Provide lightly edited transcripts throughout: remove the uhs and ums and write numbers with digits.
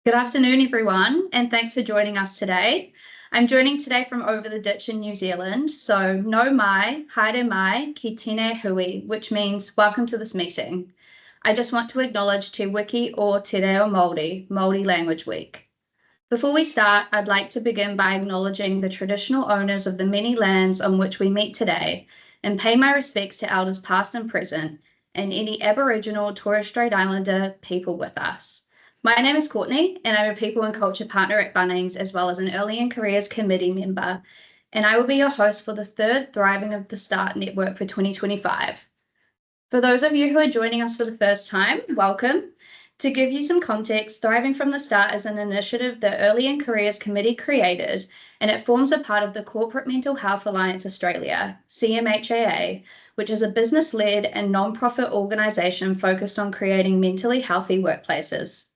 Good afternoon, everyone, and thanks for joining us today. I'm joining today from over the ditch in New Zealand, so no mai, haere mai, ki tēnei hui, which means welcome to this meeting. I just want to acknowledge Te Wiki o Te Reo Māori, Māori Language Week. Before we start, I'd like to begin by acknowledging the traditional owners of the many lands on which we meet today and pay my respects to elders past and present and any Aboriginal or Torres Strait Islander people with us. My name is Courtney, and I'm a People and Culture Partner at Bunnings, as well as an Early in Careers Committee member, and I will be your host for the third Thriving of the Start Network for 2025. For those of you who are joining us for the first time, welcome. To give you some context, Thriving from the Start is an initiative the Early in Careers Committee created, and it forms a part of the Corporate Mental Health Alliance Australia, CMHAA, which is a business-led and non-profit organisation focused on creating mentally healthy workplaces.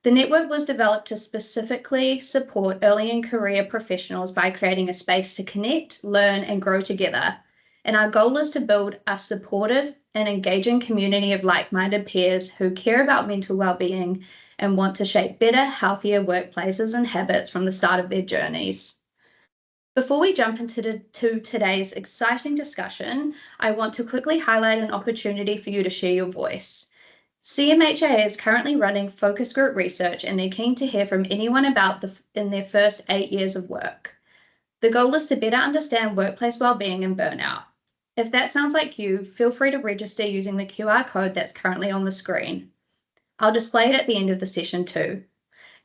The network was developed to specifically support early in career professionals by creating a space to connect, learn, and grow together. And our goal is to build a supportive and engaging community of like-minded peers who care about mental well-being and want to shape better, healthier workplaces and habits from the start of their journeys. Before we jump into today's exciting discussion, I want to quickly highlight an opportunity for you to share your voice. CMHAA is currently running focus group research, and they're keen to hear from anyone in their first 8 years of work. The goal is to better understand workplace well-being and burnout. If that sounds like you, feel free to register using the QR code that's currently on the screen. I'll display it at the end of the session too.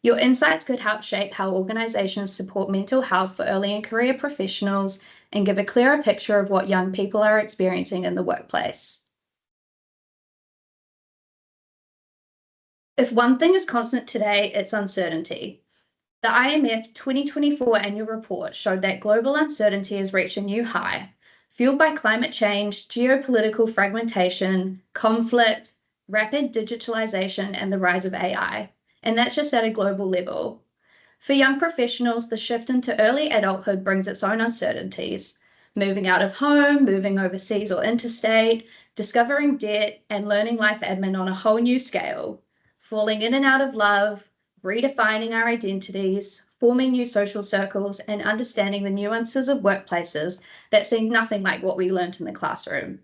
Your insights could help shape how organisations support mental health for early in career professionals and give a clearer picture of what young people are experiencing in the workplace. If one thing is constant today, it's uncertainty. The IMF 2024 annual report showed that global uncertainty has reached a new high, fueled by climate change, geopolitical fragmentation, conflict, rapid digitalization, and the rise of AI. And that's just at a global level. For young professionals, the shift into early adulthood brings its own uncertainties. Moving out of home, moving overseas or interstate, discovering debt, and learning life admin on a whole new scale. Falling in and out of love, redefining our identities, forming new social circles, and understanding the nuances of workplaces that seem nothing like what we learned in the classroom.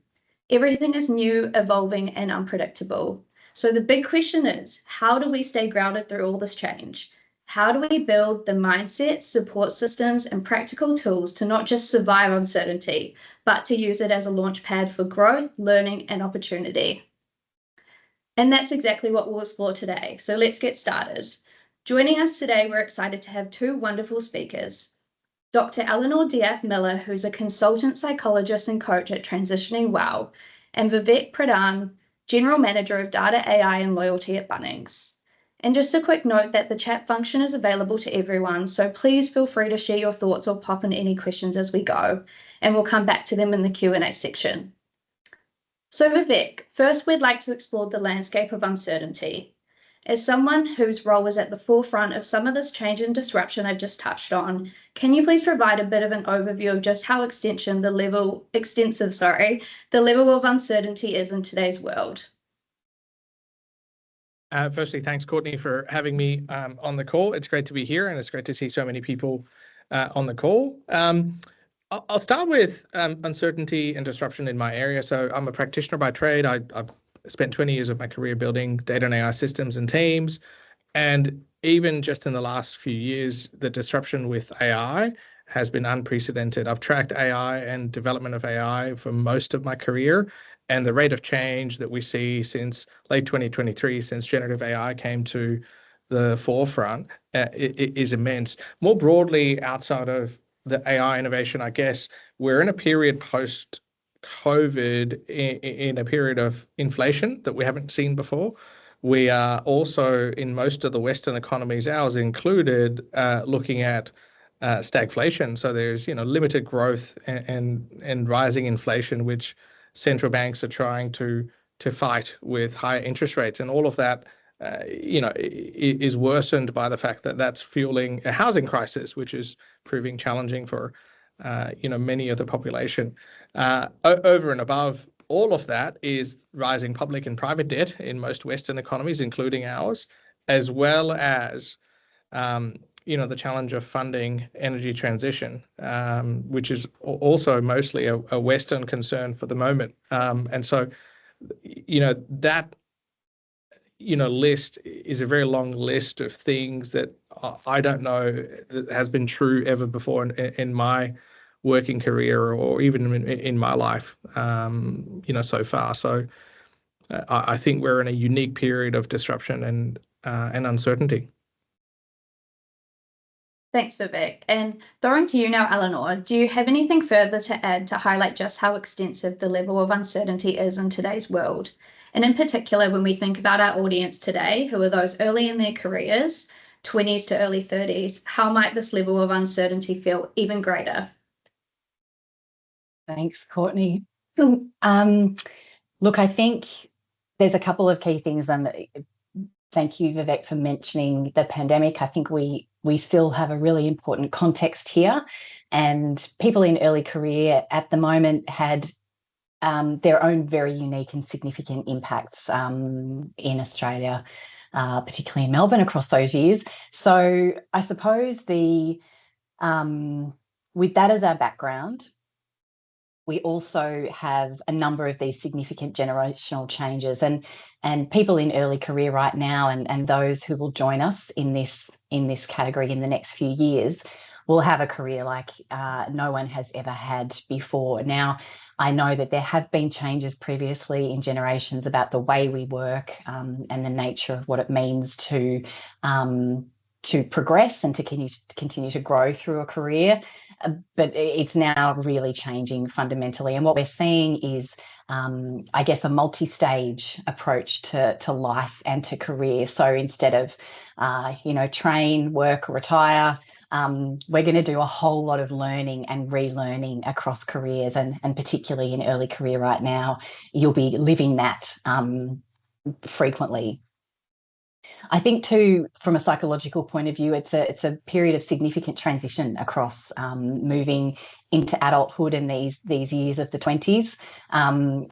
Everything is new, evolving, and unpredictable. So the big question is, how do we stay grounded through all this change? How do we build the mindset, support systems, and practical tools to not just survive uncertainty, but to use it as a launch pad for growth, learning, and opportunity? And that's exactly what we'll explore today. So let's get started. Joining us today, we're excited to have two wonderful speakers. Dr. Eleanor Ath-Miller, who's a consultant psychologist and coach at Transitioning Well, and Vivek Pradhan, General Manager of Data AI and Loyalty at Bunnings. And just a quick note that the chat function is available to everyone, so please feel free to share your thoughts or pop in any questions as we go, and we'll come back to them in the Q&A section. So Vivek, first we'd like to explore the landscape of uncertainty. As someone whose role is at the forefront of some of this change and disruption I've just touched on, can you please provide a bit of an overview of just how extensive the level of uncertainty is in today's world? Firstly, thanks, Courtney, for having me on the call. It's great to be here, and it's great to see so many people on the call. I'll start with uncertainty and disruption in my area. So I'm a practitioner by trade. I've spent 20 years of my career building data and AI systems and teams. And even just in the last few years, the disruption with AI has been unprecedented. I've tracked AI and development of AI for most of my career. And the rate of change that we see since late 2023, since generative AI came to the forefront, is immense. More broadly, outside of the AI innovation, I guess we're in a period post-COVID, in a period of inflation that we haven't seen before. We are also, in most of the Western economies, ours included, looking at stagflation. So there's limited growth and rising inflation, which central banks are trying to fight with higher interest rates, and all of that is worsened by the fact that that's fueling a housing crisis, which is proving challenging for many of the population. Over and above all of that is rising public and private debt in most Western economies, including ours, as well as the challenge of funding energy transition, which is also mostly a Western concern for the moment. And so, that list is a very long list of things that I don't know that has been true ever before in my working career or even in my life, so far. So I think we're in a unique period of disruption and uncertainty. Thanks, Vivek. And throwing to you now, Eleanor, do you have anything further to add to highlight just how extensive the level of uncertainty is in today's world? And in particular, when we think about our audience today, who are those early in their careers, 20s to early 30s, how might this level of uncertainty feel even greater? Thanks, Courtney. Look, I think there's a couple of key things, and thank you, Vivek, for mentioning the pandemic. I think we still have a really important context here, and people in early career at the moment had their own very unique and significant impacts in Australia, particularly in Melbourne across those years. So I suppose with that as our background, we also have a number of these significant generational changes, and people in early career right now and those who will join us in this category in the next few years will have a career like no one has ever had before. Now, I know that there have been changes previously in generations about the way we work and the nature of what it means to progress and to continue to grow through a career. But it's now really changing fundamentally. And what we're seeing is, I guess, a multi-stage approach to life and to career. So instead of, train, work, retire, we're going to do a whole lot of learning and relearning across careers. And particularly in early career right now, you'll be living that frequently. I think too, from a psychological point of view, it's a period of significant transition across moving into adulthood in these years of the 20s.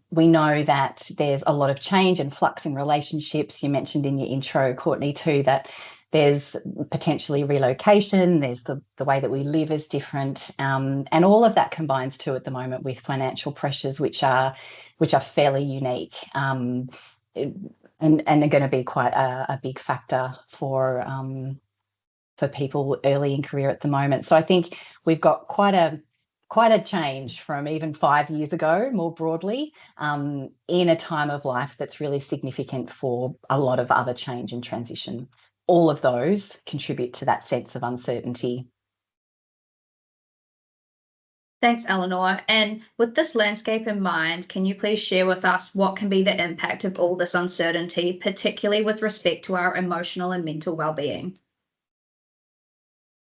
We know that there's a lot of change and flux in relationships. You mentioned in your intro, Courtney, too, that there's potentially relocation, there's the way that we live is different, and all of that combines too at the moment with financial pressures, which are fairly unique. And are going to be quite a big factor for people early in career at the moment. So I think we've got quite a change from even 5 years ago, more broadly, in a time of life that's really significant for a lot of other change and transition. All of those contribute to that sense of uncertainty. Thanks, Eleanor. And with this landscape in mind, can you please share with us what can be the impact of all this uncertainty, particularly with respect to our emotional and mental well-being?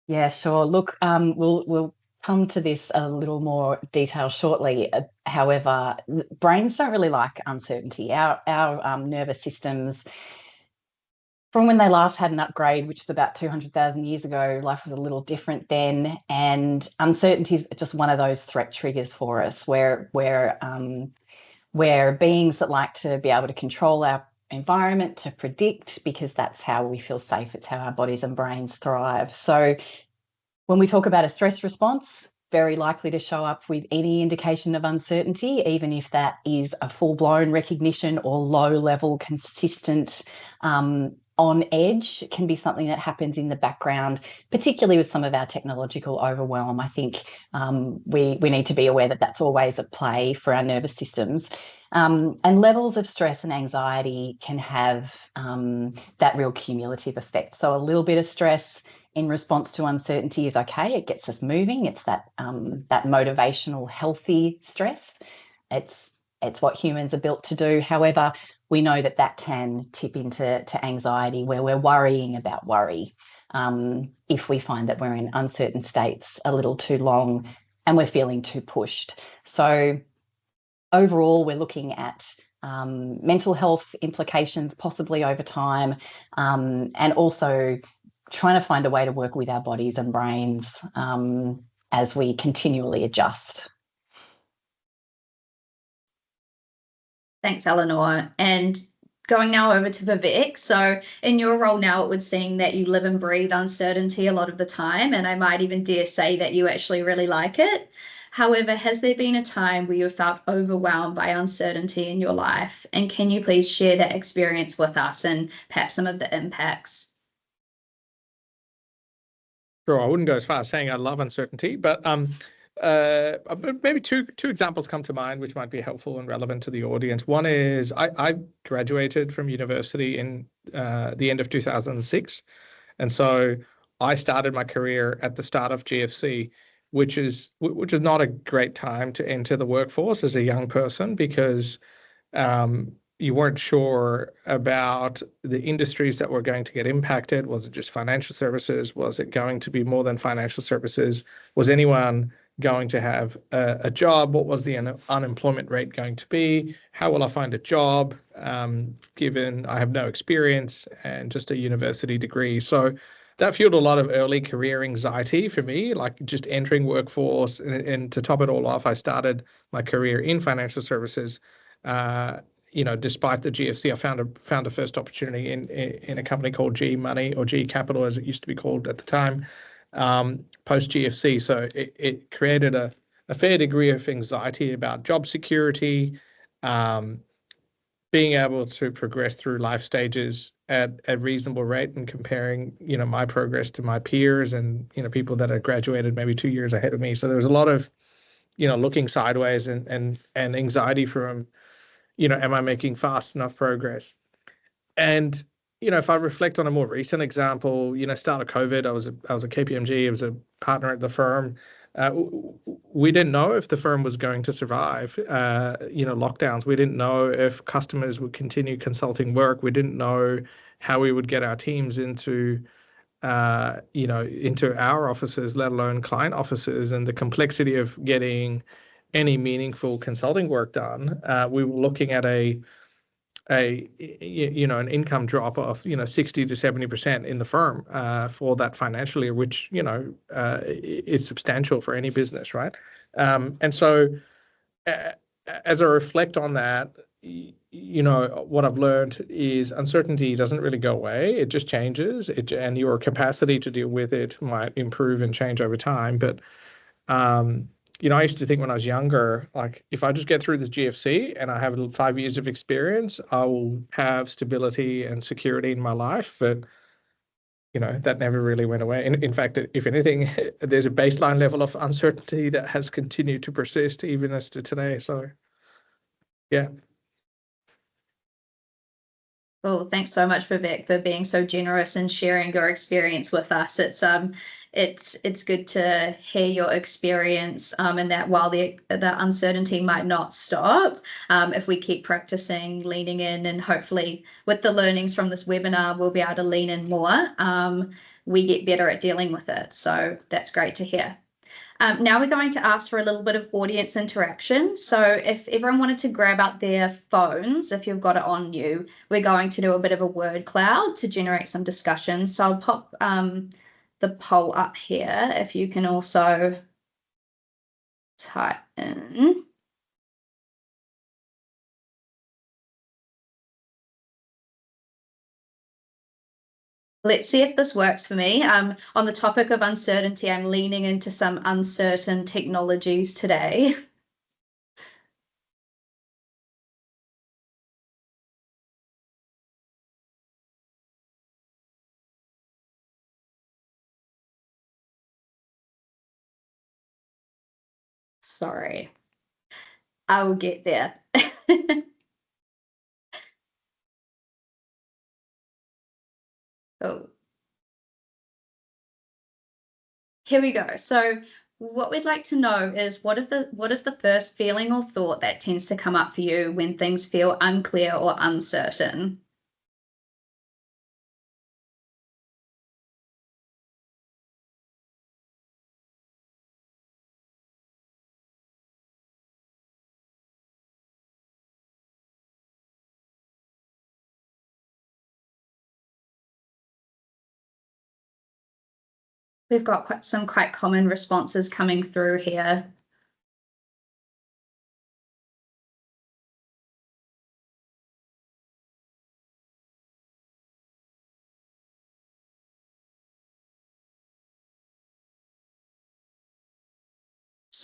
Yeah, sure. Look, we'll come to this a little more detail shortly. However, brains don't really like uncertainty. Our nervous systems, from when they last had an upgrade, which was about 200,000 years ago, life was a little different then, and uncertainty is just one of those threat triggers for us. We're beings that like to be able to control our environment, to predict, because that's how we feel safe. It's how our bodies and brains thrive. So when we talk about a stress response, very likely to show up with any indication of uncertainty, even if that is a full-blown recognition or low-level, consistent, on edge. It can be something that happens in the background, particularly with some of our technological overwhelm. I think we need to be aware that that's always at play for our nervous systems. And levels of stress and anxiety can have that real cumulative effect. So a little bit of stress in response to uncertainty is okay. It gets us moving. It's that motivational, healthy stress. It's what humans are built to do. However, we know that can tip into anxiety, where we're worrying about worry if we find that we're in uncertain states a little too long and we're feeling too pushed. So overall, we're looking at mental health implications possibly over time, and also trying to find a way to work with our bodies and brains as we continually adjust. Thanks, Eleanor. And Going now over to Vivek. So in your role now, it would seem that you live and breathe uncertainty a lot of the time, and I might even dare say that you actually really like it. However, has there been a time where you felt overwhelmed by uncertainty in your life? And can you please share that experience with us and perhaps some of the impacts? Sure, I wouldn't go as far as saying I love uncertainty, but maybe two examples come to mind which might be helpful and relevant to the audience. One is I graduated from university in the end of 2006, and so I started my career at the start of GFC, which is not a great time to enter the workforce as a young person because you weren't sure about the industries that were going to get impacted. Was it just financial services? Was it going to be more than financial services? Was anyone going to have a job? What was the unemployment rate going to be? How will I find a job given I have no experience and just a university degree? So that fueled a lot of early career anxiety for me, like just entering workforce. And to top it all off, I started my career in financial services. Despite the GFC, I found a first opportunity in a company called G Money, or G Capital as it used to be called at the time, post GFC. So it created a fair degree of anxiety about job security, being able to progress through life stages at a reasonable rate, and comparing my progress to my peers and people that had graduated maybe 2 years ahead of me. So there was a lot of looking sideways and anxiety from am I making fast enough progress? And if I reflect on a more recent example, start of COVID, I was a KPMG, I was a partner at the firm. We didn't know if the firm was going to survive, lockdowns. We didn't know if customers would continue consulting work. We didn't know how we would get our teams into our offices, let alone client offices, and the complexity of getting any meaningful consulting work done. We were looking at an income drop of 60 to 70% in the firm for that financial year, which is substantial for any business, right? And so as I reflect on that, what I've learned is uncertainty doesn't really go away. It just changes, and your capacity to deal with it might improve and change over time. But I used to think when I was younger, like if I just get through this GFC and I have 5 years of experience, I will have stability and security in my life. But that never really went away. In fact, if anything, there's a baseline level of uncertainty that has continued to persist even as to today. So, yeah. Well, thanks so much, Vivek, for being so generous and sharing your experience with us. It's good to hear your experience, and that while the uncertainty might not stop, if we keep practicing leaning in, and hopefully with the learnings from this webinar, we'll be able to lean in more. We get better at dealing with it. So that's great to hear. Now we're going to ask for a little bit of audience interaction. So if everyone wanted to grab out their phones, if you've got it on you, we're going to do a bit of a word cloud to generate some discussion. So I'll pop the poll up here. If you can also type in. Let's see if this works for me. On the topic of uncertainty, I'm leaning into some uncertain technologies today. Sorry, I will get there. Oh. Here we go. So what we'd like to know is what is the first feeling or thought that tends to come up for you when things feel unclear or uncertain? We've got some quite common responses coming through here.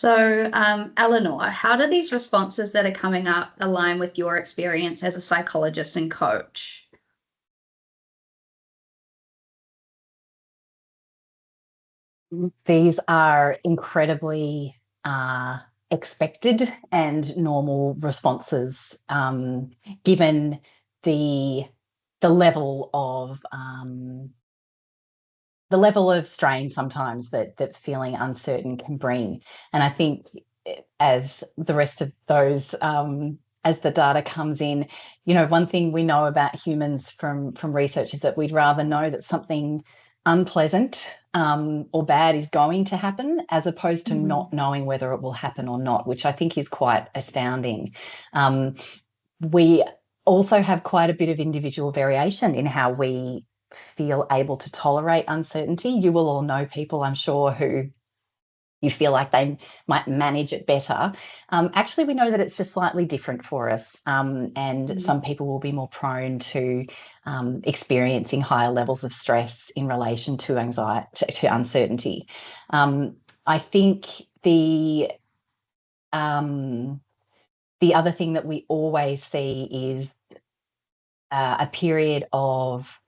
So, Eleanor, how do these responses that are coming up align with your experience as a psychologist and coach? These are incredibly expected and normal responses, given the level of strain sometimes that feeling uncertain can bring. And I think as the rest of those, as the data comes in, one thing we know about humans from research is that we'd rather know that something unpleasant or bad is going to happen, as opposed to not knowing whether it will happen or not, which I think is quite astounding. We also have quite a bit of individual variation in how we feel able to tolerate uncertainty. You will all know people, I'm sure, who you feel like they might manage it better. Actually, we know that it's just slightly different for us, and some people will be more prone to experiencing higher levels of stress in relation to anxiety, to uncertainty. I think the other thing that we always see is a period of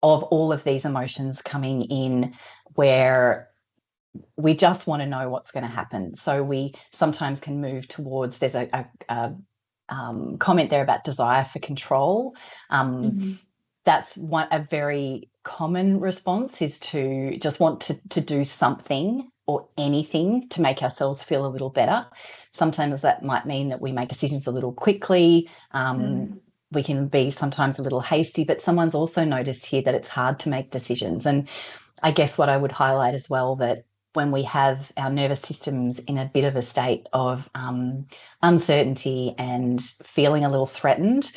all of these emotions coming in where we just want to know what's going to happen. So we sometimes can move towards, there's a comment there about desire for control. That's a very common response, is to just want to do something or anything to make ourselves feel a little better. Sometimes that might mean that we make decisions a little quickly. We can be sometimes a little hasty, but someone's also noticed here that it's hard to make decisions. And I guess what I would highlight as well, that when we have our nervous systems in a bit of a state of uncertainty and feeling a little threatened,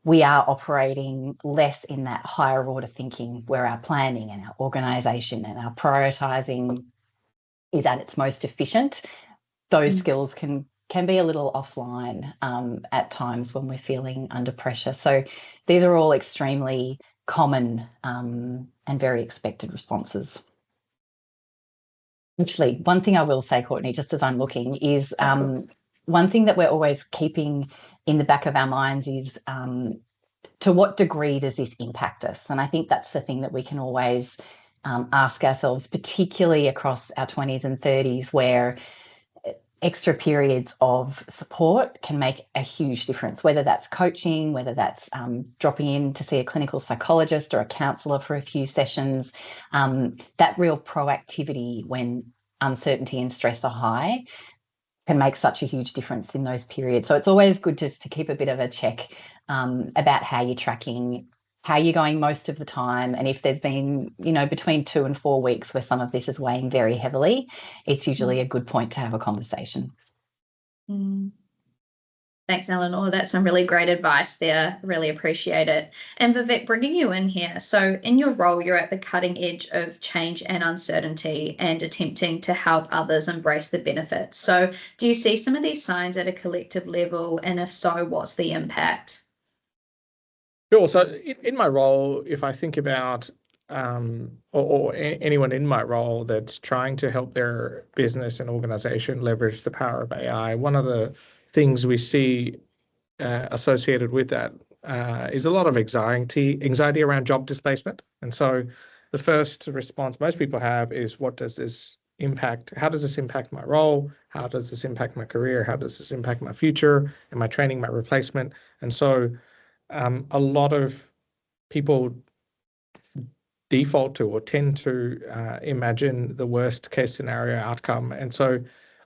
we are operating less in that higher order thinking, where our planning and our organisation and our prioritising is at its most efficient. Those skills can be a little offline at times when we're feeling under pressure. So these are all extremely common and very expected responses. Actually, one thing I will say, Courtney, just as I'm looking, is one thing that we're always keeping in the back of our minds is to what degree does this impact us? And I think that's the thing that we can always ask ourselves, particularly across our 20s and 30s, where extra periods of support can make a huge difference, whether that's coaching, whether that's dropping in to see a clinical psychologist or a counsellor for a few sessions. That real proactivity when uncertainty and stress are high can make such a huge difference in those periods. So it's always good just to keep a bit of a check about how you're tracking, how you're going most of the time. And if there's been, between 2 and 4 weeks where some of this is weighing very heavily, it's usually a good point to have a conversation. Thanks, Eleanor. That's some really great advice there. Really appreciate it. And Vivek, bringing you in here. So in your role, you're at the cutting edge of change and uncertainty and attempting to help others embrace the benefits. So do you see some of these signs at a collective level? And if so, what's the impact? Sure. So in my role, if I think about or anyone in my role that's trying to help their business and organization leverage the power of AI, one of the things we see associated with that is a lot of anxiety around job displacement. And so the first response most people have is, what does this impact? How does this impact my role? How does this impact my career? How does this impact my future? Am I training my replacement? And so a lot of people default to or tend to imagine the worst case scenario outcome. And so,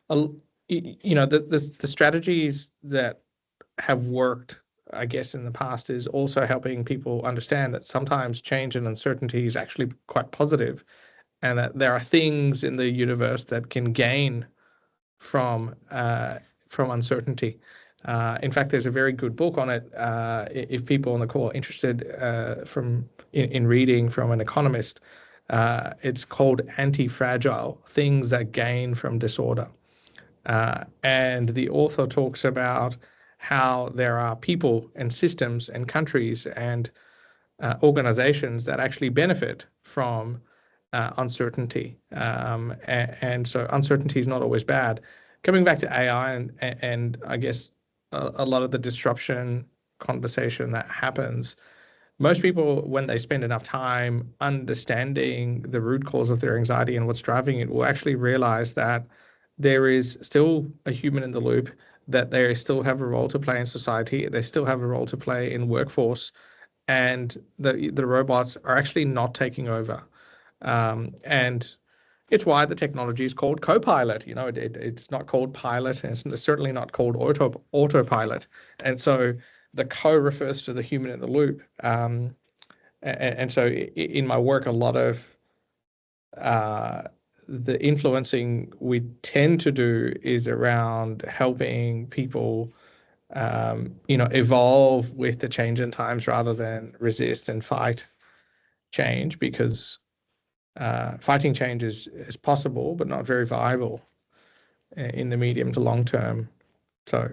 the strategies that have worked, I guess, in the past is also helping people understand that sometimes change and uncertainty is actually quite positive, and that there are things in the universe that can gain from uncertainty. In fact, there's a very good book on it. If people on the call are interested in reading from an economist, it's called Anti-Fragile: Things That Gain from Disorder. And the author talks about how there are people and systems and countries and organizations that actually benefit from uncertainty. And so uncertainty is not always bad. Coming back to AI and I guess a lot of the disruption conversation that happens, most people, when they spend enough time understanding the root cause of their anxiety and what's driving it, will actually realize that there is still a human in the loop, that they still have a role to play in society, they still have a role to play in workforce, and the robots are actually not taking over. And it's why the technology is called Copilot. It's not called Pilot, and it's certainly not called Autopilot. And so the co refers to the human in the loop. And so in my work, a lot of the influencing we tend to do is around helping people, evolve with the change in times rather than resist and fight change, because fighting change is possible, but not very viable in the medium to long term. So.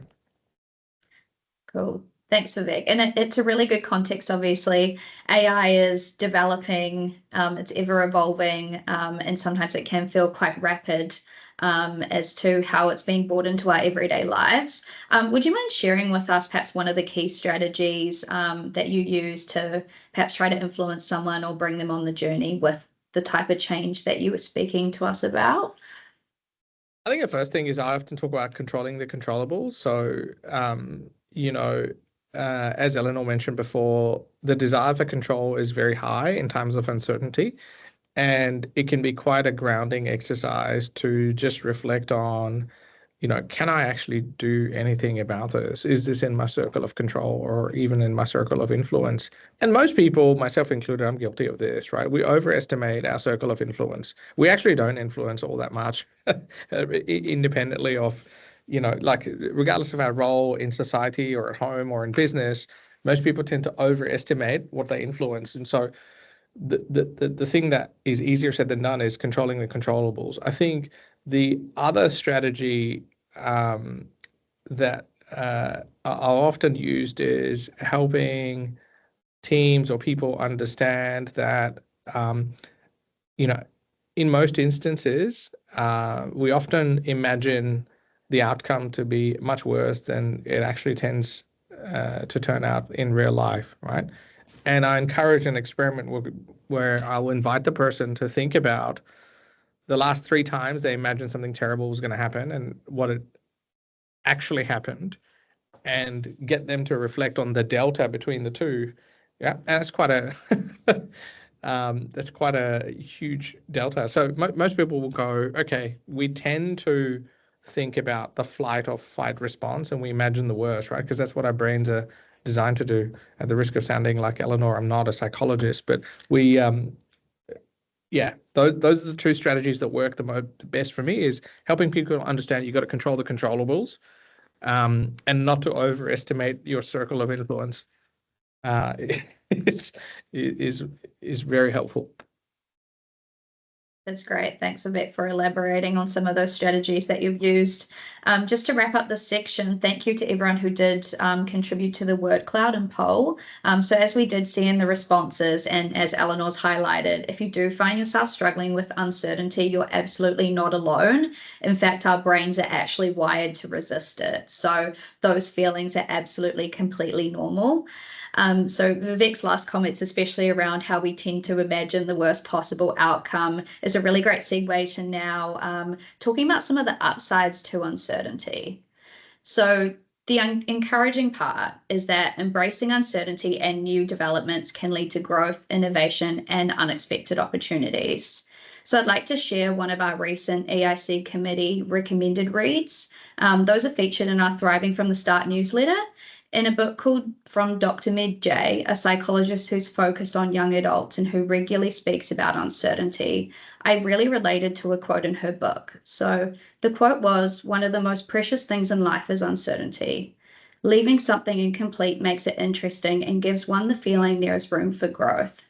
Cool. Thanks, Vivek. And it's a really good context, obviously. AI is developing, it's ever evolving, and sometimes it can feel quite rapid as to how it's being brought into our everyday lives. Would you mind sharing with us perhaps one of the key strategies that you use to perhaps try to influence someone or bring them on the journey with the type of change that you were speaking to us about? I think the first thing is I often talk about controlling the controllables. So, as Eleanor mentioned before, the desire for control is very high in times of uncertainty, and it can be quite a grounding exercise to just reflect on, can I actually do anything about this? Is this in my circle of control or even in my circle of influence? And most people, myself included, I'm guilty of this, right? We overestimate our circle of influence. We actually don't influence all that much independently of, regardless of our role in society or at home or in business, most people tend to overestimate what they influence. And so the thing that is easier said than done is controlling the controllables. I think the other strategy that are often used is helping teams or people understand that, in most instances, we often imagine the outcome to be much worse than it actually tends to turn out in real life, right? And I encourage an experiment where I'll invite the person to think about the last 3 times they imagined something terrible was going to happen and what it actually happened, and get them to reflect on the delta between the two. Yeah, and that's quite a that's quite a huge delta. So most people will go, okay, we tend to think about the flight or fight response and we imagine the worst, right? Because that's what our brains are designed to do. At the risk of sounding like Eleanor, I'm not a psychologist, but we those are the 2 strategies that work the best for me, is helping people understand you got to control the controllables, and not to overestimate your circle of influence. Is very helpful. That's great. Thanks, Vivek, for elaborating on some of those strategies that you've used. Just to wrap up this section, thank you to everyone who did contribute to the word cloud and poll. So as we did see in the responses, and as Eleanor's highlighted, if you do find yourself struggling with uncertainty, you're absolutely not alone. In fact, our brains are actually wired to resist it. So those feelings are absolutely completely normal. So Vivek's last comments, especially around how we tend to imagine the worst possible outcome, is a really great segue to now talking about some of the upsides to uncertainty. So the encouraging part is that embracing uncertainty and new developments can lead to growth, innovation, and unexpected opportunities. So I'd like to share one of our recent EIC committee recommended reads. Those are featured in our Thriving from the Start newsletter, in a book called From Dr. Med J, a psychologist who's focused on young adults and who regularly speaks about uncertainty. I really related to a quote in her book. So the quote was, "One of the most precious things in life is uncertainty. Leaving something incomplete makes it interesting and gives one the feeling there is room for growth."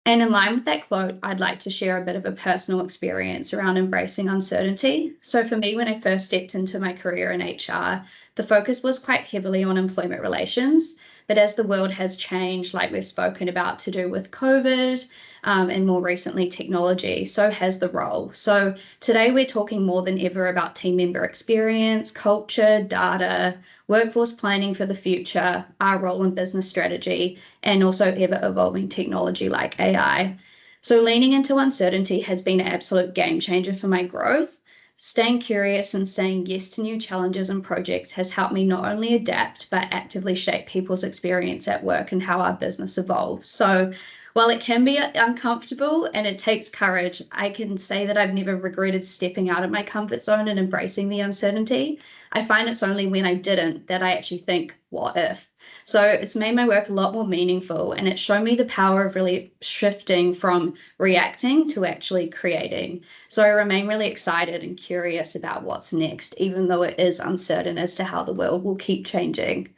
And in line with that quote, I'd like to share a bit of a personal experience around embracing uncertainty. So for me, when I first stepped into my career in HR, the focus was quite heavily on employment relations. But as the world has changed, like we've spoken about, to do with COVID, and more recently technology, so has the role. So today we're talking more than ever about team member experience, culture, data, workforce planning for the future, our role in business strategy, and also ever evolving technology like AI. So leaning into uncertainty has been an absolute game changer for my growth. Staying curious and saying yes to new challenges and projects has helped me not only adapt, but actively shape people's experience at work and how our business evolves. So while it can be uncomfortable and it takes courage, I can say that I've never regretted stepping out of my comfort zone and embracing the uncertainty. I find it's only when I didn't that I actually think, what if? So it's made my work a lot more meaningful, and it's shown me the power of really shifting from reacting to actually creating. So I remain really excited and curious about what's next, even though it is uncertain as to how the world will keep changing.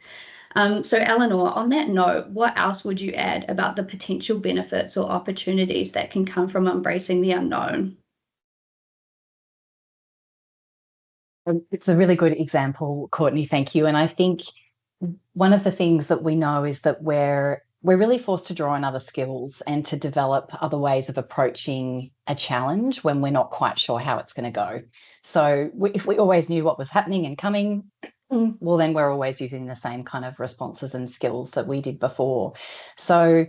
So Eleanor, on that note, what else would you add about the potential benefits or opportunities that can come from embracing the unknown? It's a really good example, Courtney. Thank you. And I think one of the things that we know is that we're really forced to draw on other skills and to develop other ways of approaching a challenge when we're not quite sure how it's going to go. So if we always knew what was happening and coming, well, then we're always using the same kind of responses and skills that we did before. So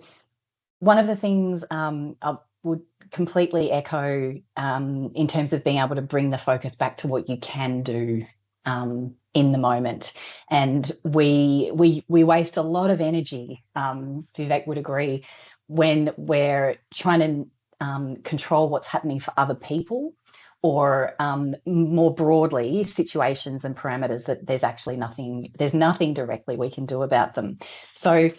one of the things I would completely echo in terms of being able to bring the focus back to what you can do in the moment. And we waste a lot of energy, Vivek would agree, when we're trying to control what's happening for other people, or more broadly, situations and parameters that there's nothing directly we can do about them. So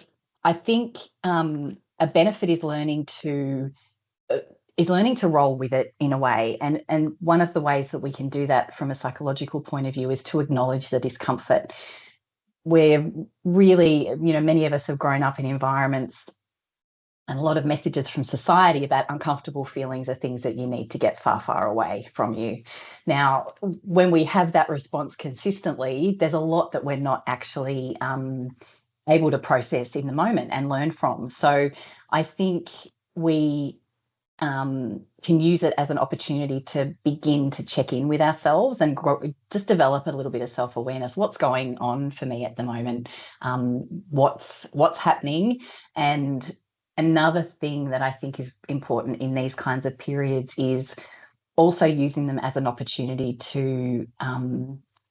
I think a benefit is learning to roll with it in a way. And one of the ways that we can do that from a psychological point of view is to acknowledge the discomfort. We're really, many of us have grown up in environments and a lot of messages from society about uncomfortable feelings are things that you need to get far, far away from you. Now, when we have that response consistently, there's a lot that we're not actually able to process in the moment and learn from. So I think we can use it as an opportunity to begin to check in with ourselves and just develop a little bit of self-awareness. What's going on for me at the moment? What's happening? And another thing that I think is important in these kinds of periods is also using them as an opportunity to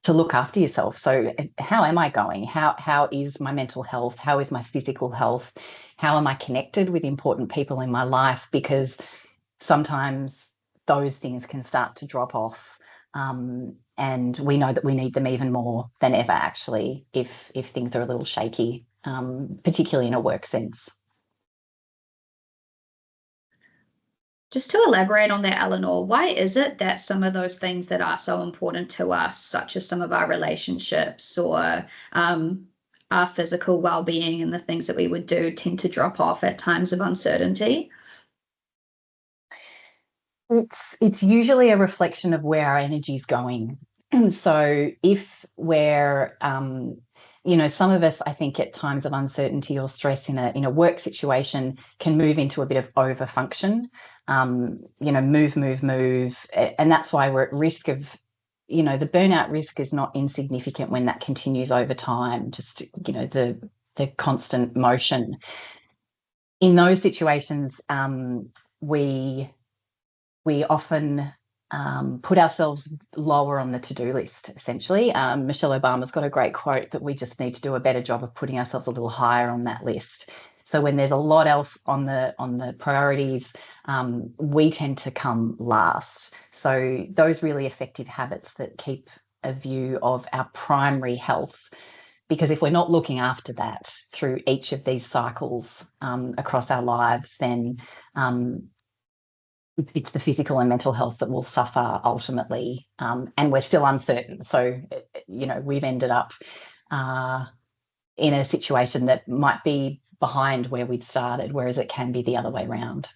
look after yourself. So how am I going? How is my mental health? How is my physical health? How am I connected with important people in my life? Because sometimes those things can start to drop off. And we know that we need them even more than ever, actually, if things are a little shaky, particularly in a work sense. Just to elaborate on that, Eleanor, why is it that some of those things that are so important to us, such as some of our relationships or our physical well-being and the things that we would do, tend to drop off at times of uncertainty? It's usually a reflection of where our energy is going. So if we're some of us, I think, at times of uncertainty or stress in a work situation can move into a bit of overfunction, move. And that's why we're at risk of, the burnout risk is not insignificant when that continues over time, just, the constant motion. In those situations, we often put ourselves lower on the to-do list, essentially. Michelle Obama's got a great quote that we just need to do a better job of putting ourselves a little higher on that list. So when there's a lot else on the priorities, we tend to come last. So those really effective habits that keep a view of our primary health, because if we're not looking after that through each of these cycles across our lives, then it's the physical and mental health that will suffer ultimately, and we're still uncertain. So, we've ended up in a situation that might be behind where we'd started, whereas it can be the other way around.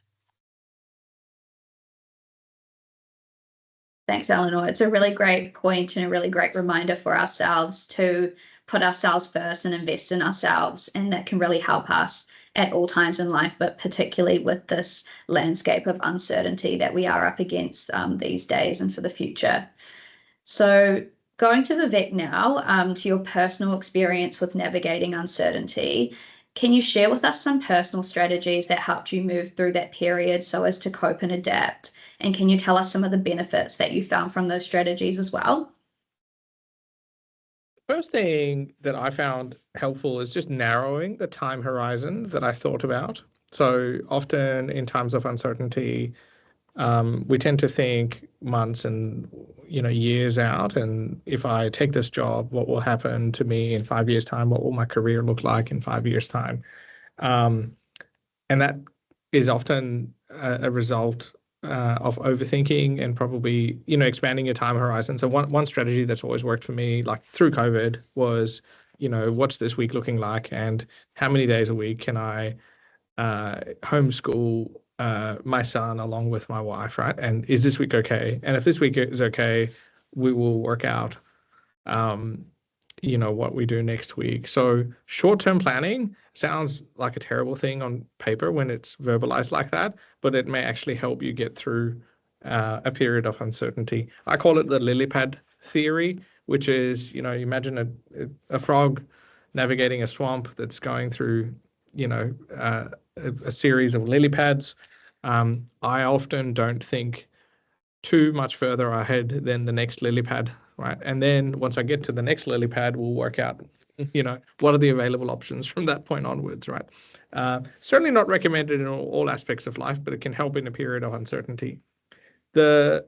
Thanks, Eleanor. It's a really great point and a really great reminder for ourselves to put ourselves first and invest in ourselves, and that can really help us at all times in life, but particularly with this landscape of uncertainty that we are up against these days and for the future. So going to Vivek now, to your personal experience with navigating uncertainty, can you share with us some personal strategies that helped you move through that period so as to cope and adapt? And can you tell us some of the benefits that you found from those strategies as well? First thing that I found helpful is just narrowing the time horizon that I thought about. So often in times of uncertainty, we tend to think months and years out. And if I take this job, what will happen to me in 5 years' time? What will my career look like in 5 years' time? And that is often a result of overthinking and probably expanding your time horizon. So one strategy that's always worked for me, like through COVID, was what's this week looking like, and how many days a week can I homeschool my son along with my wife, right? And is this week okay? And if this week is okay, we will work out what we do next week. So short-term planning sounds like a terrible thing on paper when it's verbalized like that, but it may actually help you get through a period of uncertainty. I call it the lily pad theory, which is, imagine a frog navigating a swamp that's going through, a series of lily pads. I often don't think too much further ahead than the next lily pad, right? And then once I get to the next lily pad, we'll work out, what are the available options from that point onwards, right? Certainly not recommended in all aspects of life, but it can help in a period of uncertainty. The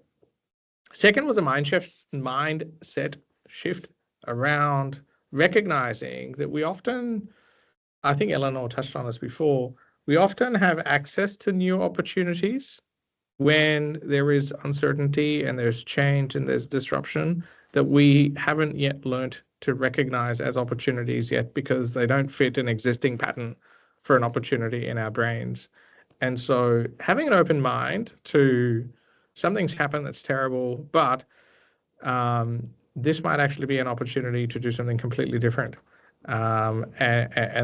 second was a mindset shift around recognizing that we often, I think Eleanor touched on this before, we often have access to new opportunities when there is uncertainty and there's change and there's disruption that we haven't yet learned to recognize as opportunities yet, because they don't fit an existing pattern for an opportunity in our brains. And so having an open mind to something's happened that's terrible, but this might actually be an opportunity to do something completely different. And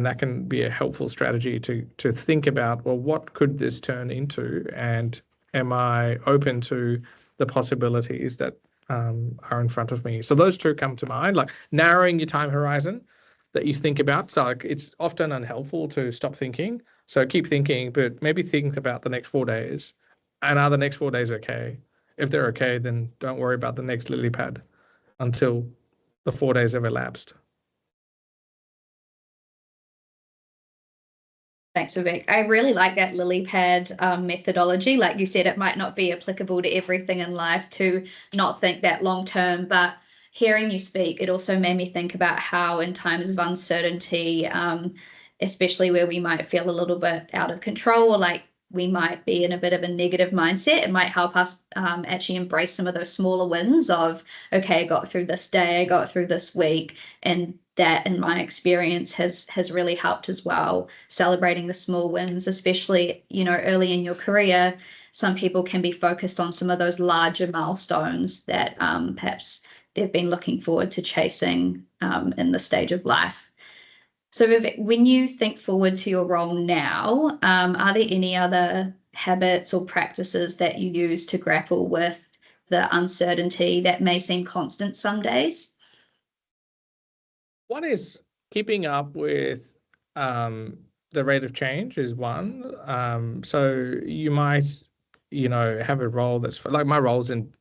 that can be a helpful strategy to think about, well, what could this turn into? And am I open to the possibilities that are in front of me? So those two come to mind, like narrowing your time horizon that you think about. So it's often unhelpful to stop thinking. So keep thinking, but maybe think about the next 4 days. And are the next 4 days okay? If they're okay, then don't worry about the next lily pad until the 4 days have elapsed. Thanks, Vivek. I really like that lily pad methodology. Like you said, it might not be applicable to everything in life to not think that long term, but hearing you speak, it also made me think about how in times of uncertainty, especially where we might feel a little bit out of control, or like we might be in a bit of a negative mindset, it might help us actually embrace some of those smaller wins of, okay, I got through this day, I got through this week, and that in my experience has really helped as well. Celebrating the small wins, especially early in your career, some people can be focused on some of those larger milestones that perhaps they've been looking forward to chasing in the stage of life. So Vivek, when you think forward to your role now, are there any other habits or practices that you use to grapple with the uncertainty that may seem constant some days? One is keeping up with the rate of change is one. So you might, have a role that's like my role's in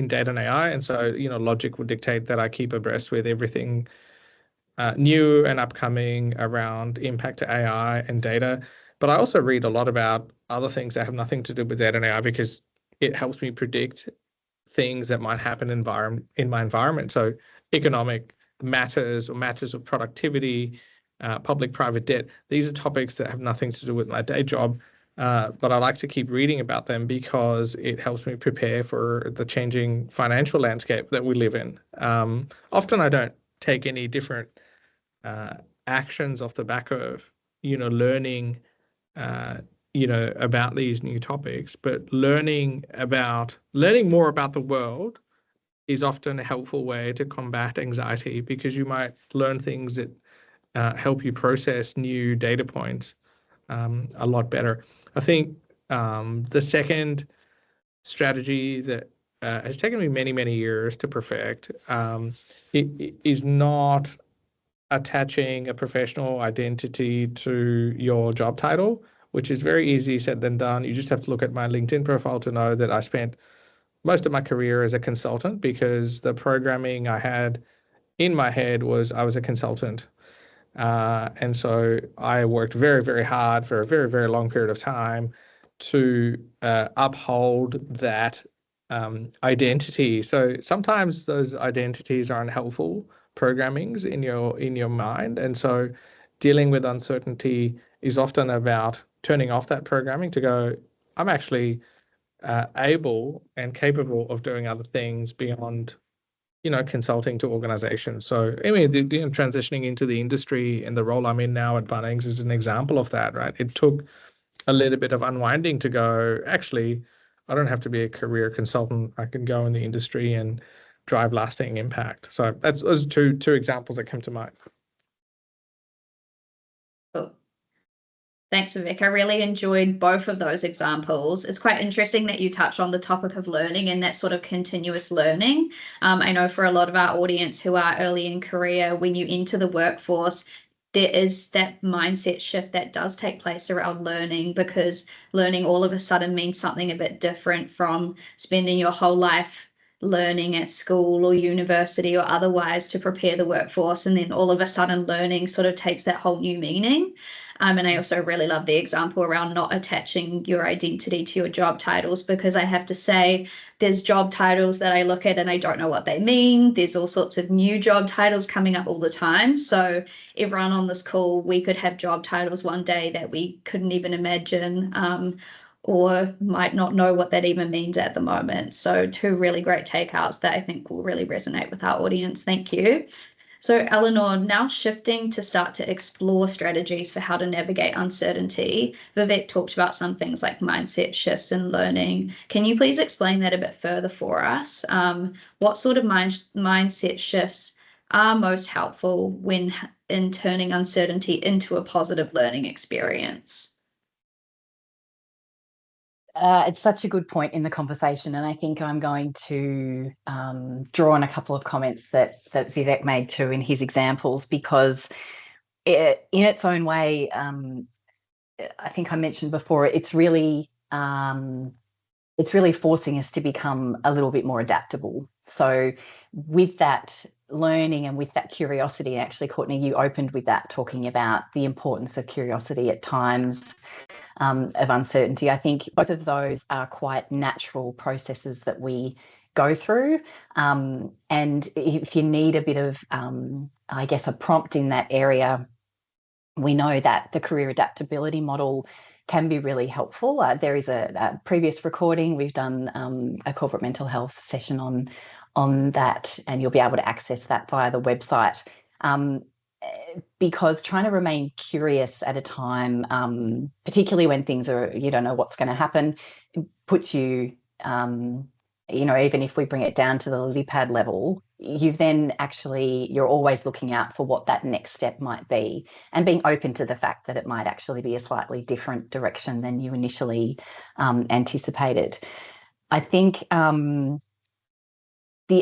data and AI. And so, logic would dictate that I keep abreast with everything new and upcoming around impact to AI and data. But I also read a lot about other things that have nothing to do with data and AI, because it helps me predict things that might happen in my environment. So economic matters or matters of productivity, public-private debt. These are topics that have nothing to do with my day job, but I like to keep reading about them because it helps me prepare for the changing financial landscape that we live in. Often I don't take any different actions off the back of, learning, about these new topics, but learning more about the world is often a helpful way to combat anxiety, because you might learn things that help you process new data points a lot better. I think the second strategy that has taken me many, many years to perfect it is not attaching a professional identity to your job title, which is very easy said than done. You just have to look at my LinkedIn profile to know that I spent most of my career as a consultant, because the programming I had in my head was I was a consultant. And so I worked very, very hard for a very, very long period of time to uphold that identity. So sometimes those identities are unhelpful programmings in your mind. And so dealing with uncertainty is often about turning off that programming to go, I'm actually able and capable of doing other things beyond consulting to organizations. So I mean, transitioning into the industry and the role I'm in now at Bunnings is an example of that, right? It took a little bit of unwinding to go, actually, I don't have to be a career consultant. I can go in the industry and drive lasting impact. So those are two examples that come to mind. Cool. Thanks, Vivek. I really enjoyed both of those examples. It's quite interesting that you touch on the topic of learning and that sort of continuous learning. I know for a lot of our audience who are early in career, when you enter the workforce, there is that mindset shift that does take place around learning, because learning all of a sudden means something a bit different from spending your whole life learning at school or university or otherwise to prepare the workforce. And then all of a sudden learning sort of takes that whole new meaning. And I also really love the example around not attaching your identity to your job titles, because I have to say there's job titles that I look at and I don't know what they mean. There's all sorts of new job titles coming up all the time. So everyone on this call, we could have job titles one day that we couldn't even imagine, or might not know what that even means at the moment. So two really great takeouts that I think will really resonate with our audience. Thank you. So Eleanor, now shifting to start to explore strategies for how to navigate uncertainty. Vivek talked about some things like mindset shifts and learning. Can you please explain that a bit further for us? What sort of mindset shifts are most helpful when in turning uncertainty into a positive learning experience? It's such a good point in the conversation, and I think I'm going to draw on a couple of comments that Vivek made too in his examples, because in its own way, I think I mentioned before, it's really forcing us to become a little bit more adaptable. So with that learning and with that curiosity, actually, Courtney, you opened with that, talking about the importance of curiosity at times of uncertainty. I think both of those are quite natural processes that we go through. And if you need a bit of, I guess, a prompt in that area, we know that the career adaptability model can be really helpful. There is a previous recording. We've done a corporate mental health session on that, and you'll be able to access that via the website. Because trying to remain curious at a time, particularly when things are, you don't know what's going to happen, puts you, even if we bring it down to the lily pad level, you're always looking out for what that next step might be, and being open to the fact that it might actually be a slightly different direction than you initially anticipated. I think the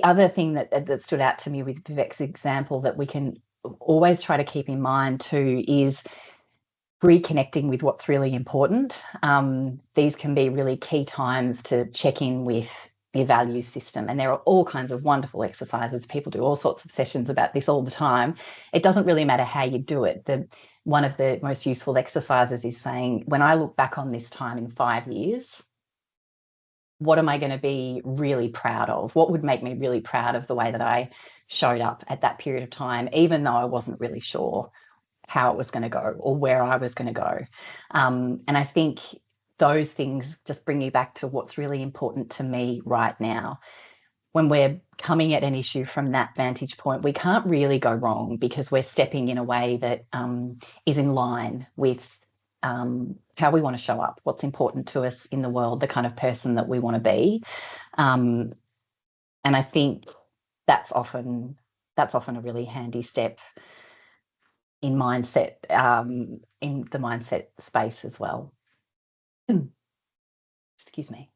other thing that stood out to me with Vivek's example that we can always try to keep in mind too is reconnecting with what's really important. These can be really key times to check in with your value system, and there are all kinds of wonderful exercises. People do all sorts of sessions about this all the time. It doesn't really matter how you do it. One of the most useful exercises is saying, when I look back on this time in 5 years, what am I going to be really proud of? What would make me really proud of the way that I showed up at that period of time, even though I wasn't really sure how it was going to go or where I was going to go? And I think those things just bring you back to what's really important to me right now. When we're coming at an issue from that vantage point, we can't really go wrong, because we're stepping in a way that is in line with how we want to show up, what's important to us in the world, the kind of person that we want to be. And I think that's often a really handy step in mindset, in the mindset space as well. Excuse me.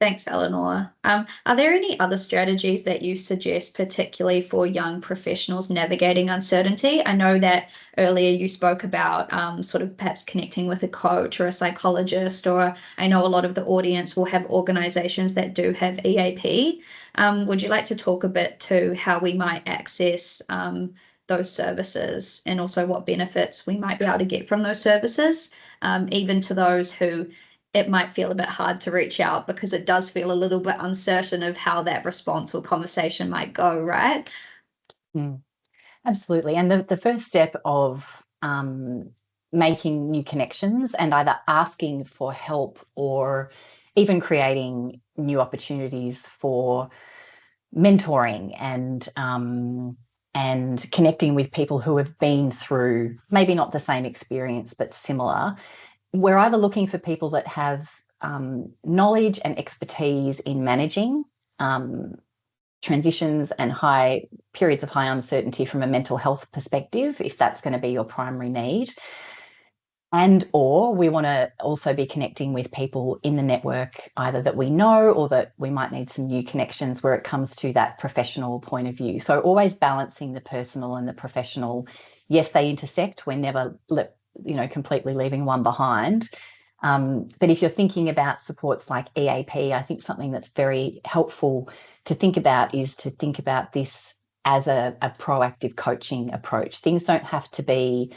Thanks, Eleanor. Are there any other strategies that you suggest, particularly for young professionals navigating uncertainty? I know that earlier you spoke about sort of perhaps connecting with a coach or a psychologist, or I know a lot of the audience will have organizations that do have EAP. Would you like to talk a bit to how we might access those services, and also what benefits we might be able to get from those services, even to those who it might feel a bit hard to reach out, because it does feel a little bit uncertain of how that response or conversation might go, right? Absolutely. And the first step of making new connections and either asking for help or even creating new opportunities for mentoring and connecting with people who have been through maybe not the same experience but similar. We're either looking for people that have knowledge and expertise in managing transitions and high periods of high uncertainty from a mental health perspective, if that's going to be your primary need. And or we want to also be connecting with people in the network, either that we know or that we might need some new connections where it comes to that professional point of view. So always balancing the personal and the professional. Yes, they intersect. We're never completely leaving one behind. But if you're thinking about supports like EAP, I think something that's very helpful to think about is to think about this as a proactive coaching approach. Things don't have to be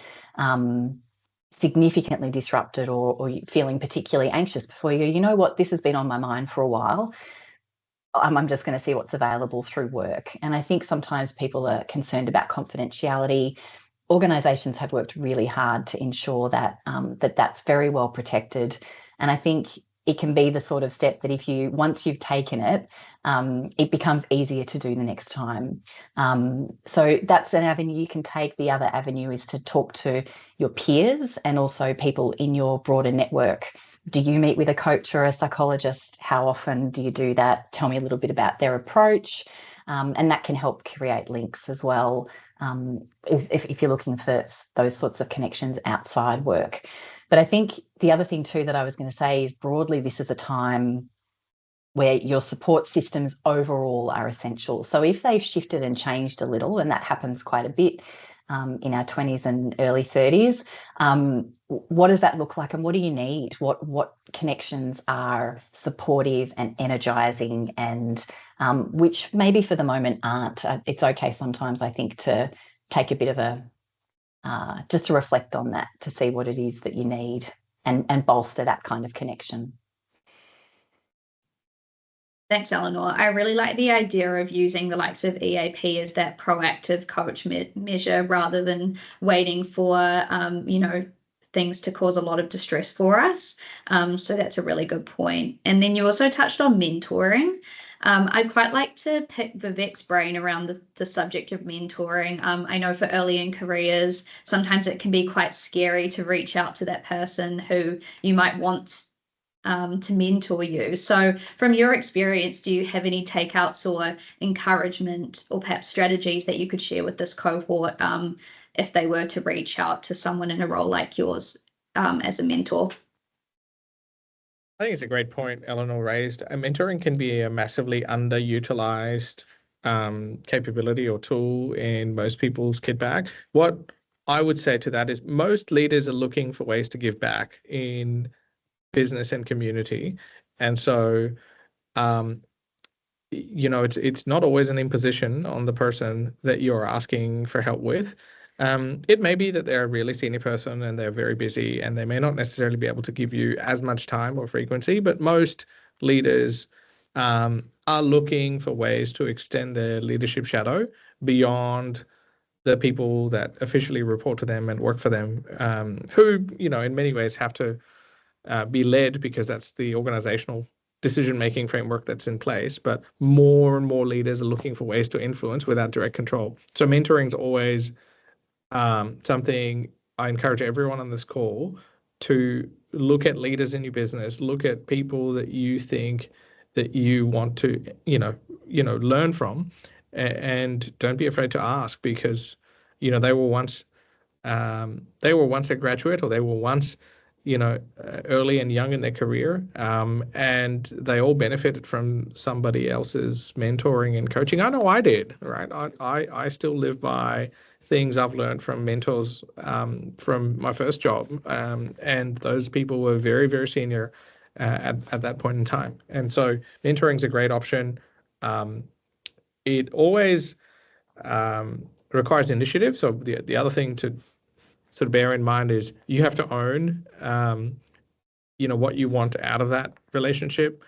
significantly disrupted or feeling particularly anxious before you know what, this has been on my mind for a while. I'm just going to see what's available through work. And I think sometimes people are concerned about confidentiality. Organisations have worked really hard to ensure that that's very well protected. And I think it can be the sort of step that once you've taken it, it becomes easier to do the next time. So that's an avenue you can take. The other avenue is to talk to your peers and also people in your broader network. Do you meet with a coach or a psychologist? How often do you do that? Tell me a little bit about their approach. And that can help create links as well, if you're looking for those sorts of connections outside work. But I think the other thing too that I was going to say is broadly, this is a time where your support systems overall are essential. So if they've shifted and changed a little, and that happens quite a bit in our 20s and early 30s, what does that look like and what do you need? What connections are supportive and energizing, and which maybe for the moment aren't? It's okay sometimes, I think, to take a bit of just to reflect on that, to see what it is that you need and bolster that kind of connection. Thanks, Eleanor. I really like the idea of using the likes of EAP as that proactive coach measure, rather than waiting for, things to cause a lot of distress for us. So that's a really good point. And then you also touched on mentoring. I'd quite like to pick Vivek's brain around the subject of mentoring. I know for early in careers, sometimes it can be quite scary to reach out to that person who you might want to mentor you. So from your experience, do you have any takeouts or encouragement or perhaps strategies that you could share with this cohort if they were to reach out to someone in a role like yours as a mentor? I think it's a great point Eleanor raised. Mentoring can be a massively underutilized capability or tool in most people's kit bag. What I would say to that is most leaders are looking for ways to give back in business and community. And so, it's not always an imposition on the person that you're asking for help with. It may be that they're a really senior person and they're very busy and they may not necessarily be able to give you as much time or frequency, but most leaders are looking for ways to extend their leadership shadow beyond the people that officially report to them and work for them, who, in many ways have to be led because that's the organizational decision-making framework that's in place. But more and more leaders are looking for ways to influence without direct control. So mentoring is always something I encourage everyone on this call to look at leaders in your business, look at people that you think that you want to, learn from, and don't be afraid to ask, because, they were once a graduate, or they were once, early and young in their career, and they all benefited from somebody else's mentoring and coaching. I know I did, right? I still live by things I've learned from mentors from my first job, and those people were very, very senior at that point in time. And so mentoring is a great option. It always requires initiative. So the other thing to sort of bear in mind is you have to own, what you want out of that relationship.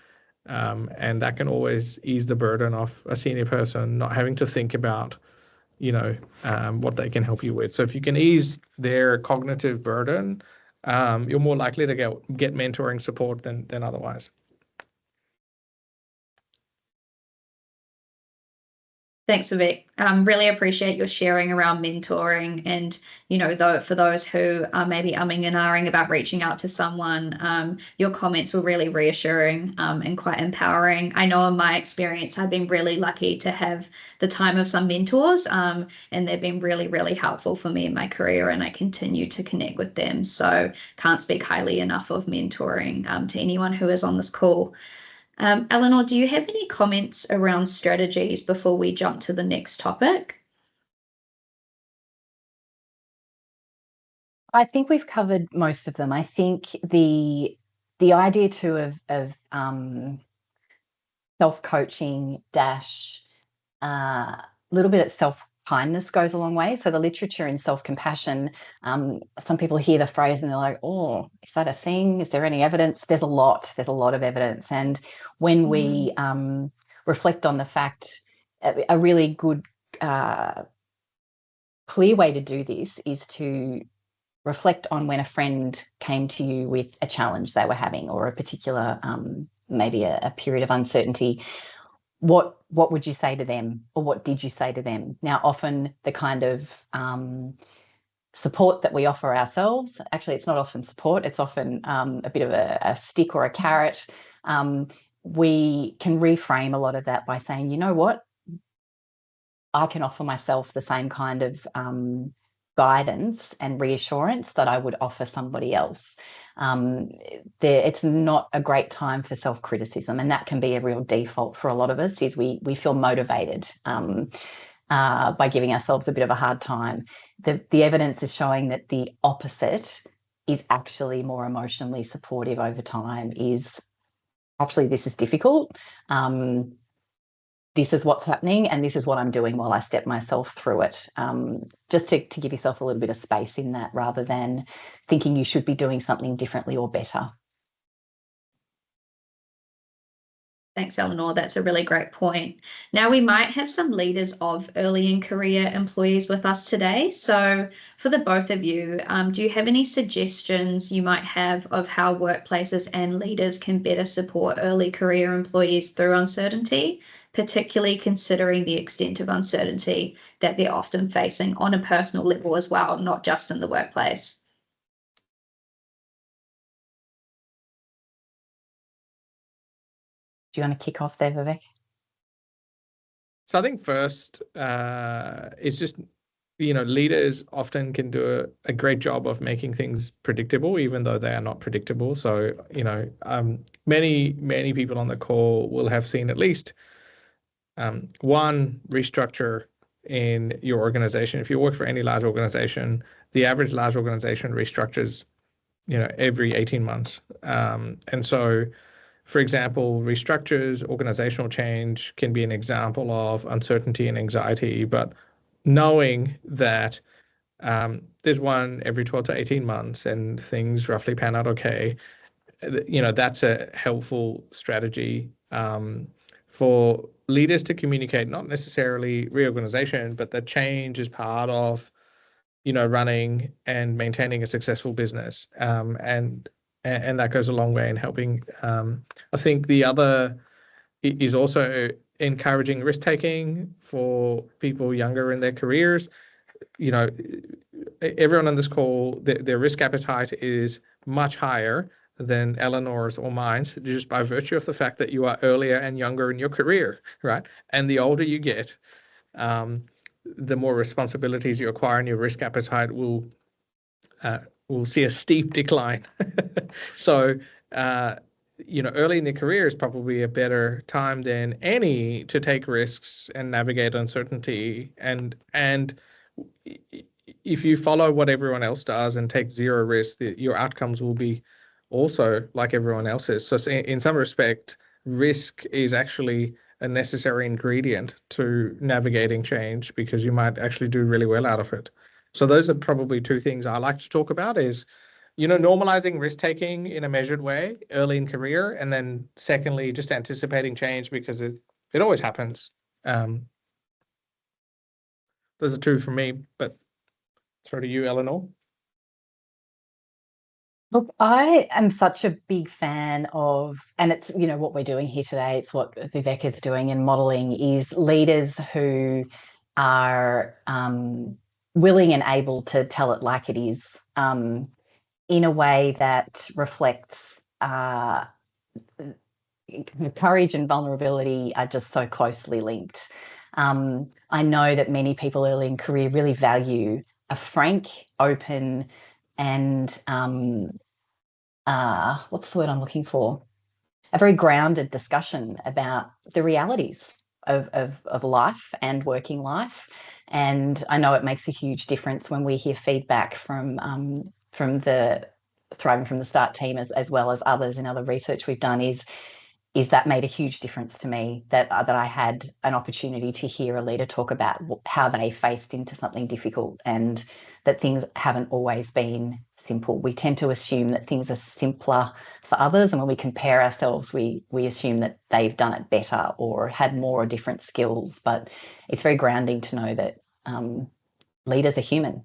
And that can always ease the burden of a senior person not having to think about, what they can help you with. So if you can ease their cognitive burden, you're more likely to get mentoring support than otherwise. Thanks, Vivek. Really appreciate your sharing around mentoring, and for those who are maybe umming and ahhing about reaching out to someone, your comments were really reassuring and quite empowering. I know in my experience, I've been really lucky to have the time of some mentors, and they've been really, really helpful for me in my career, and I continue to connect with them. So can't speak highly enough of mentoring to anyone who is on this call. Eleanor, do you have any comments around strategies before we jump to the next topic? I think we've covered most of them. I think the idea too of self-coaching dash a little bit of self-kindness goes a long way. So the literature in self-compassion, some people hear the phrase and they're like, oh, is that a thing? Is there any evidence? There's a lot of evidence. And when we reflect on the fact, a really good clear way to do this is to reflect on when a friend came to you with a challenge they were having, or a particular maybe a period of uncertainty. What would you say to them, or what did you say to them? Now, often the kind of support that we offer ourselves, actually, it's not often support, it's often a bit of a stick or a carrot. We can reframe a lot of that by saying, you know what, I can offer myself the same kind of guidance and reassurance that I would offer somebody else. It's not a great time for self-criticism, and that can be a real default for a lot of us, is we feel motivated by giving ourselves a bit of a hard time. The evidence is showing that the opposite is actually more emotionally supportive over time, is actually, this is difficult. This is what's happening, and this is what I'm doing while I step myself through it. Just to give yourself a little bit of space in that, rather than thinking you should be doing something differently or better. Thanks, Eleanor. That's a really great point. Now, we might have some leaders of early in career employees with us today. So for the both of you, do you have any suggestions you might have of how workplaces and leaders can better support early career employees through uncertainty, particularly considering the extent of uncertainty that they're often facing on a personal level as well, not just in the workplace? Do you want to kick off there, Vivek? So I think first, it's just, leaders often can do a great job of making things predictable, even though they are not predictable. So, many people on the call will have seen at least one restructure in your organization. If you work for any large organization, the average large organization restructures, every 18 months. And so, for example, restructures, organizational change can be an example of uncertainty and anxiety, but knowing that there's one every 12 to 18 months and things roughly pan out okay, that's a helpful strategy for leaders to communicate, not necessarily reorganization, but that change is part of, running and maintaining a successful business. And that goes a long way in helping. I think the other is also encouraging risk-taking for people younger in their careers. Everyone on this call, their risk appetite is much higher than Eleanor's or mine's, just by virtue of the fact that you are earlier and younger in your career, right? And the older you get, the more responsibilities you acquire, and your risk appetite will see a steep decline. So, early in the career is probably a better time than any to take risks and navigate uncertainty. And if you follow what everyone else does and take zero risk, your outcomes will be also like everyone else's. So in some respect, risk is actually a necessary ingredient to navigating change, because you might actually do really well out of it. So those are probably two things I like to talk about: is, normalizing risk taking in a measured way early in career, and then secondly, just anticipating change, because it always happens. Those are two for me, but throw to you, Eleanor. Look, I am such a big fan of, and it's, what we're doing here today, it's what Vivek is doing in modelling, is leaders who are willing and able to tell it like it is, in a way that reflects courage and vulnerability are just so closely linked. I know that many people early in career really value a frank, open, and what's the word I'm looking for? A very grounded discussion about the realities of life and working life. And I know it makes a huge difference when we hear feedback from the Thriving from the Start team, as well as others in other research we've done, is that made a huge difference to me, that I had an opportunity to hear a leader talk about how they faced into something difficult, and that things haven't always been simple. We tend to assume that things are simpler for others, and when we compare ourselves, we assume that they've done it better or had more or different skills. But it's very grounding to know that leaders are human.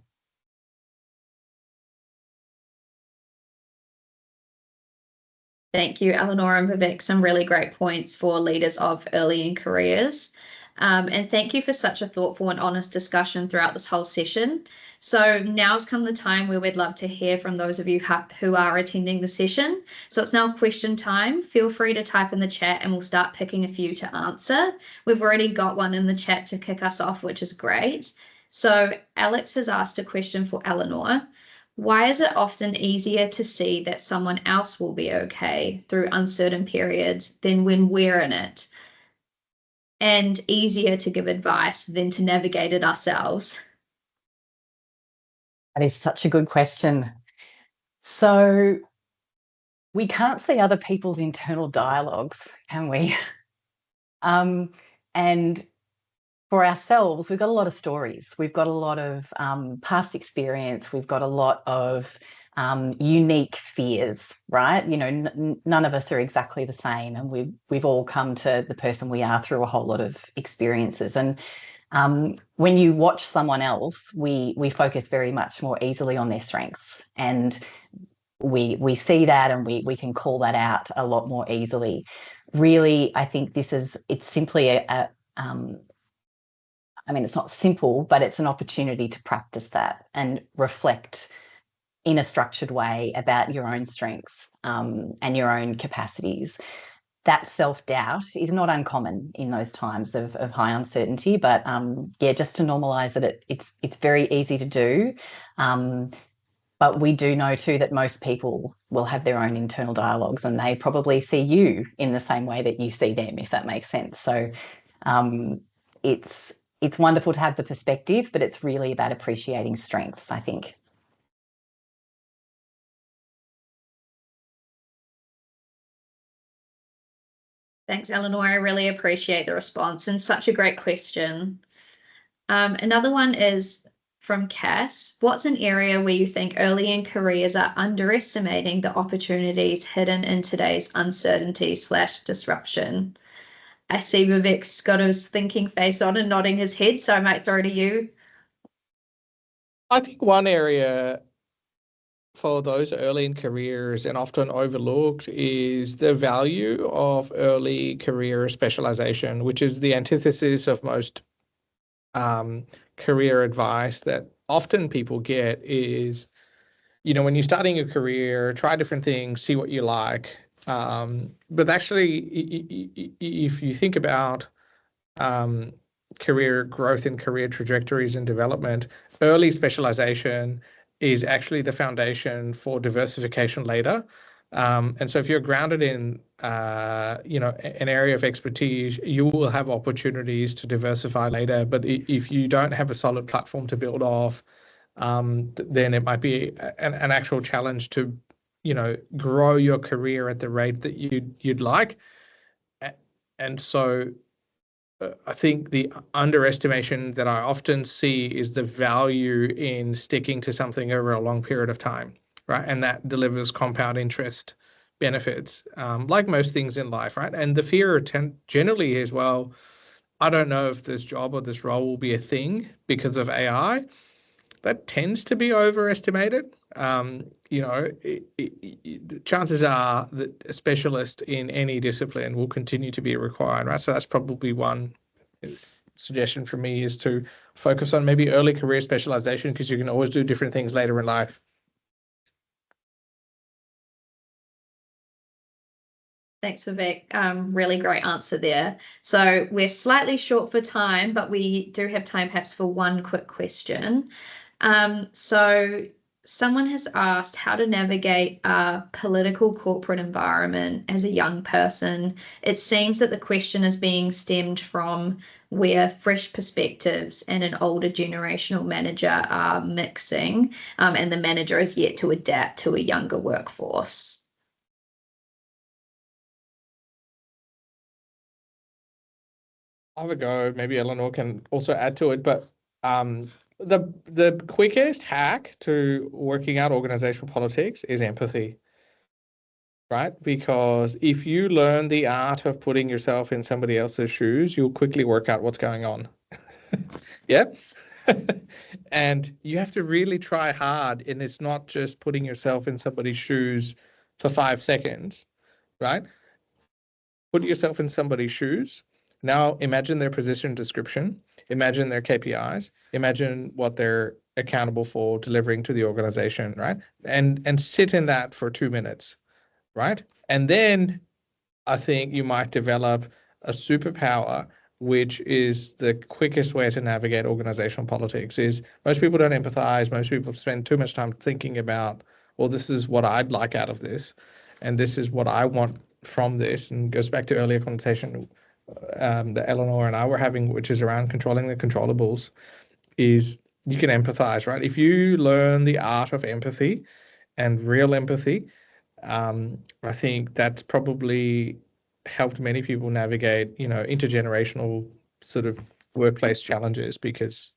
Thank you, Eleanor and Vivek. Some really great points for leaders of early in careers. And thank you for such a thoughtful and honest discussion throughout this whole session. So now's come the time where we'd love to hear from those of you who are attending the session. So it's now question time. Feel free to type in the chat and we'll start picking a few to answer. We've already got one in the chat to kick us off, which is great. So Alex has asked a question for Eleanor. Why is it often easier to see that someone else will be okay through uncertain periods than when we're in it, and easier to give advice than to navigate it ourselves? That is such a good question. So we can't see other people's internal dialogues, can we? And for ourselves, we've got a lot of stories. We've got a lot of past experience. We've got a lot of unique fears, right? None of us are exactly the same, and we've all come to the person we are through a whole lot of experiences. And when you watch someone else, we focus very much more easily on their strengths, and we see that, and we can call that out a lot more easily. Really, I think it's simply it's not simple, but it's an opportunity to practice that and reflect in a structured way about your own strengths and your own capacities. That self-doubt is not uncommon in those times of high uncertainty, but just to normalise that it's very easy to do. But we do know too that most people will have their own internal dialogues, and they probably see you in the same way that you see them, if that makes sense. So it's wonderful to have the perspective, but it's really about appreciating strengths, I think. Thanks, Eleanor. I really appreciate the response, and such a great question. Another one is from Cass. What's an area where you think early in careers are underestimating the opportunities hidden in today's uncertainty/disruption? I see Vivek's got his thinking face on and nodding his head, so I might throw to you. I think one area for those early in careers and often overlooked is the value of early career specialization, which is the antithesis of most career advice that often people get, is when you're starting your career, try different things, see what you like. But actually, if you think about career growth and career trajectories and development, early specialization is actually the foundation for diversification later. And so if you're grounded in, an area of expertise, you will have opportunities to diversify later. But if you don't have a solid platform to build off, then it might be an actual challenge to, grow your career at the rate that you'd like. And so I think the underestimation that I often see is the value in sticking to something over a long period of time, right? And that delivers compound interest benefits, like most things in life, right? And the fear generally is, well, I don't know if this job or this role will be a thing because of AI. That tends to be overestimated. The chances are that a specialist in any discipline will continue to be required, right? So that's probably one suggestion for me, is to focus on maybe early career specialization, because you can always do different things later in life. Thanks, Vivek. Really great answer there. So we're slightly short for time, but we do have time perhaps for one quick question. So someone has asked how to navigate a political corporate environment as a young person. It seems that the question is being stemmed from where fresh perspectives and an older generational manager are mixing, and the manager is yet to adapt to a younger workforce. I'll have a go. Maybe Eleanor can also add to it, but the quickest hack to working out organizational politics is empathy, right? Because if you learn the art of putting yourself in somebody else's shoes, you'll quickly work out what's going on. Yeah. And you have to really try hard, and it's not just putting yourself in somebody's shoes for 5 seconds, right? Put yourself in somebody's shoes. Now imagine their position description, imagine their KPIs, imagine what they're accountable for delivering to the organization, right? And sit in that for 2 minutes, right? And then I think you might develop a superpower, which is the quickest way to navigate organizational politics. Is most people don't empathize. Most people spend too much time thinking about, well, this is what I'd like out of this, and this is what I want from this. And goes back to earlier conversation that Eleanor and I were having, which is around controlling the controllables, is you can empathize, right? If you learn the art of empathy and real empathy, I think that's probably helped many people navigate, intergenerational sort of workplace challenges, because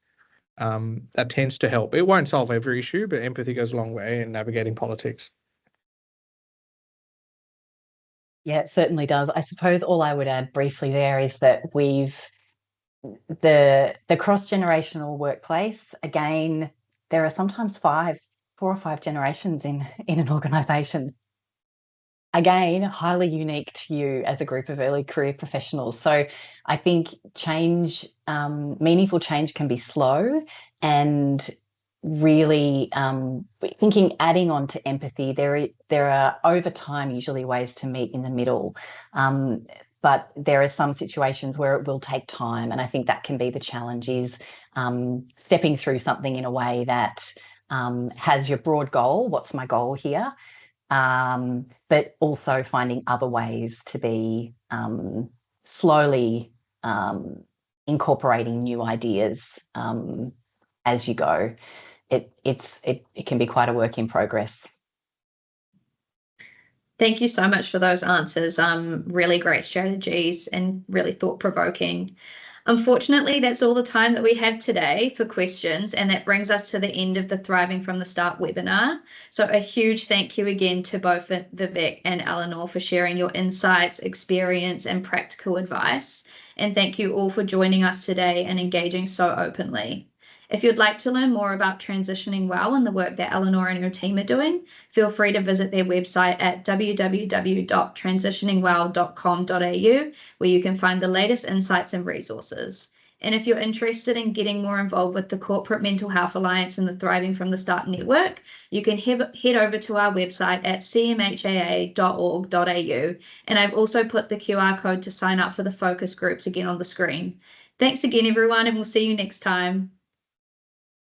that tends to help. It won't solve every issue, but empathy goes a long way in navigating politics. Yeah, it certainly does. I suppose all I would add briefly there is that the cross-generational workplace, again, there are sometimes 4 or 5 generations in an organization. Again, highly unique to you as a group of early career professionals. So I think meaningful change can be slow, and really adding on to empathy, there are over time usually ways to meet in the middle, but there are some situations where it will take time, and I think that can be the challenge, is stepping through something in a way that has your broad goal, what's my goal here, but also finding other ways to be slowly incorporating new ideas as you go. It can be quite a work in progress. Thank you so much for those answers. Really great strategies and really thought-provoking. Unfortunately, that's all the time that we have today for questions, and that brings us to the end of the Thriving from the Start webinar. So a huge thank you again to both Vivek and Eleanor for sharing your insights, experience, and practical advice. And thank you all for joining us today and engaging so openly. If you'd like to learn more about transitioning well and the work that Eleanor and her team are doing, feel free to visit their website at www.transitioningwell.com.au, where you can find the latest insights and resources. And if you're interested in getting more involved with the Corporate Mental Health Alliance and the Thriving from the Start network, you can head over to our website at cmhaa.org.au. And I've also put the QR code to sign up for the focus groups again on the screen. Thanks again, everyone, and we'll see you next time.